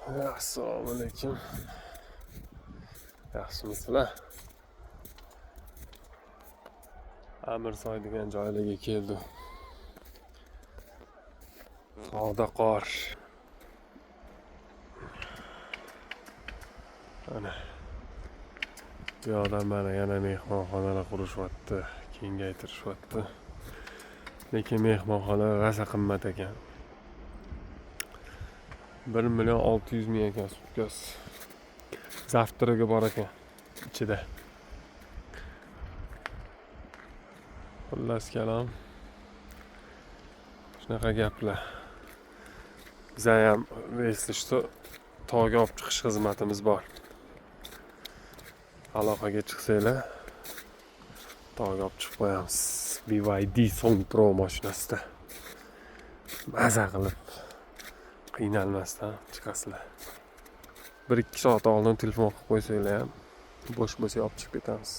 Assalomu alaykum. Yaxshimisizlar? Amirsoy degan joylarga keldim. Sog'da qor. Ana. Bu yoqda mana yana mehmonxonalar qurishyapti, kengaytirishyapti. Lekin mehmonxonalar rosa qimmat ekan. 1,600,000 ekan sutkasi. Zavtriga bor ekan ichida. Xullas kalom. Shunaqa gaplar. Biza ham если что tog'ga olib chiqish xizmatimiz bor. Aloqaga chiqsanglar tog'ga olib chiqib qo'yamiz. BYD Song Pro mashinasida. Maza qilib qiynalmasdan chiqasizlar. 1-2 soat oldin telefon qilib qo'ysanglar ham bo'sh bo'lsa olib chiqib ketamiz.